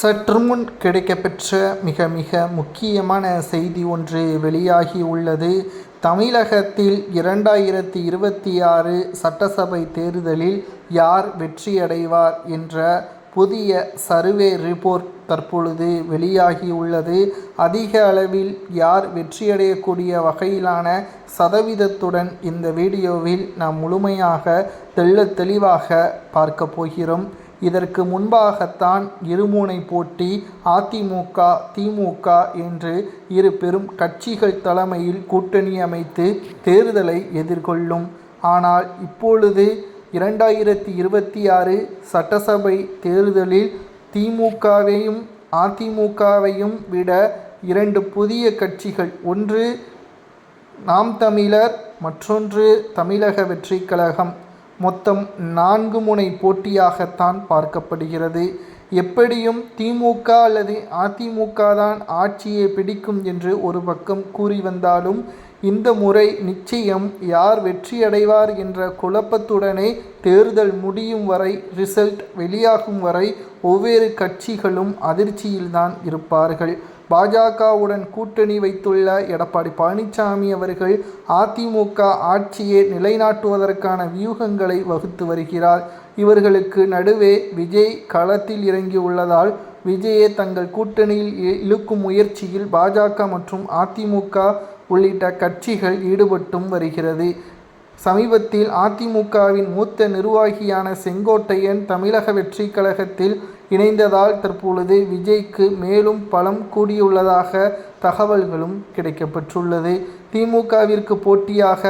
சற்றுமுன் கிடைக்கப்பெற்ற மிக முக்கியமான செய்தி ஒன்று வெளியாகி உள்ளது. தமிழகத்தில் 2026 சட்டசபை தேர்தலில் யார் வெற்றியடைவார் என்ற புதிய சர்வே ரிப்போர்ட் தற்பொழுது வெளியாகி உள்ளது. அதிக அளவில் யார் வெற்றியடையக்கூடிய வகையிலான சதவீதத்துடன் இந்த வீடியோவில் நாம் முழுமையாக தெளிவாக பார்க்க போகிறோம். இதற்கு முன்பாகத்தான் இருமுனை போட்டி அதிமுக திமுக என்று இரு பெரும் கட்சிகள் தலைமையில் கூட்டணி அமைத்து தேர்தலை எதிர்கொள்ளும். ஆனால் இப்பொழுது 2026 சட்டசபை தேர்தலில் திமுகவையும் அதிமுகவையும் விட இரண்டு புதிய கட்சிகள், ஒன்று நாம் தமிழர், மற்றொன்று தமிழக வெற்றி கழகம், மொத்தம் 4 முனை போட்டியாகத்தான் பார்க்கப்படுகிறது. எப்படியும் திமுக அல்லது அதிமுக தான் ஆட்சியை பிடிக்கும் என்று ஒரு பக்கம் கூறி வந்தாலும், இந்த முறை நிச்சயம் யார் வெற்றியடைவார் என்ற குழப்பத்துடனே தேர்தல் முடியும் வரை, ரிசல்ட் வெளியாகும் வரை ஒவ்வொரு கட்சிகளும் அதிர்ச்சியில்தான் இருப்பார்கள். பாஜகவுடன் கூட்டணி வைத்துள்ள எடப்பாடி பழனிசாமி அவர்கள் அதிமுக ஆட்சியை நிலைநாட்டுவதற்கான வியூகங்களை வகுத்து வருகிறார். இவர்களுக்கு நடுவே விஜய் களத்தில் இறங்கியுள்ளதால் விஜயை தங்கள் கூட்டணியில் இழுக்கும் முயற்சியில் பாஜக மற்றும் அதிமுக உள்ளிட்ட கட்சிகள் ஈடுபட்டும் வருகிறது. சமீபத்தில் அதிமுகவின் மூத்த நிர்வாகியான செங்கோட்டையன் தமிழக வெற்றி கழகத்தில் இணைந்ததால் தற்பொழுது விஜய்க்கு மேலும் பலம் கூடியுள்ளதாக தகவல்களும் கிடைக்கப்பெற்றுள்ளது. திமுகவிற்கு போட்டியாக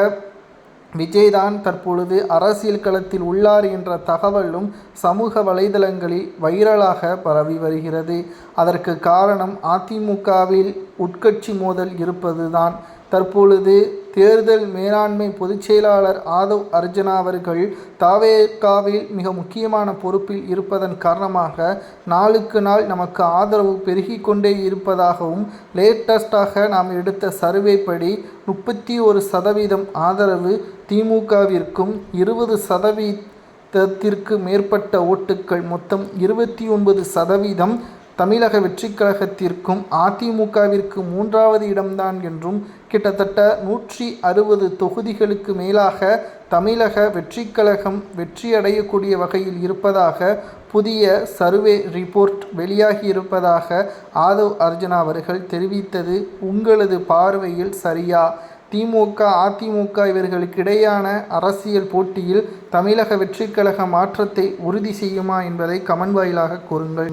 விஜய்தான் தற்பொழுது அரசியல் களத்தில் உள்ளார் என்ற தகவலும் சமூக வலைதளங்களில் வைரலாக பரவி வருகிறது. அதற்கு காரணம் அதிமுகவில் உட்கட்சி மோதல் இருப்பதுதான். தற்பொழுது தேர்தல் மேலாண்மை பொதுச் செயலாளர் ஆதவ் அர்ஜுனா அவர்கள் தவேகாவில் மிக முக்கியமான பொறுப்பில் இருப்பதன் காரணமாக நாளுக்கு நாள் நமக்கு ஆதரவு பெருகி கொண்டே இருப்பதாகவும், லேட்டஸ்டாக நாம் எடுத்த சர்வே படி 31% ஆதரவு திமுகவிற்கும், 20%த்திற்கு மேற்பட்ட ஓட்டுக்கள், மொத்தம் 29% தமிழக வெற்றி கழகத்திற்கும் அதிமுகவிற்கு 3வது இடம்தான் என்றும், கிட்டத்தட்ட 160 தொகுதிகளுக்கு மேலாக தமிழக வெற்றி கழகம் வெற்றியடையக்கூடிய வகையில் இருப்பதாக புதிய சர்வே ரிப்போர்ட் வெளியாகி இருப்பதாக ஆதவ் அர்ஜுனா அவர்கள் தெரிவித்தது உங்களது பார்வையில் சரியா? திமுக அதிமுக இவர்களுக்கிடையான அரசியல் போட்டியில் தமிழக வெற்றி கழக மாற்றத்தை உறுதி செய்யுமா என்பதை கமெண்ட் வாயிலாக கூறுங்கள்.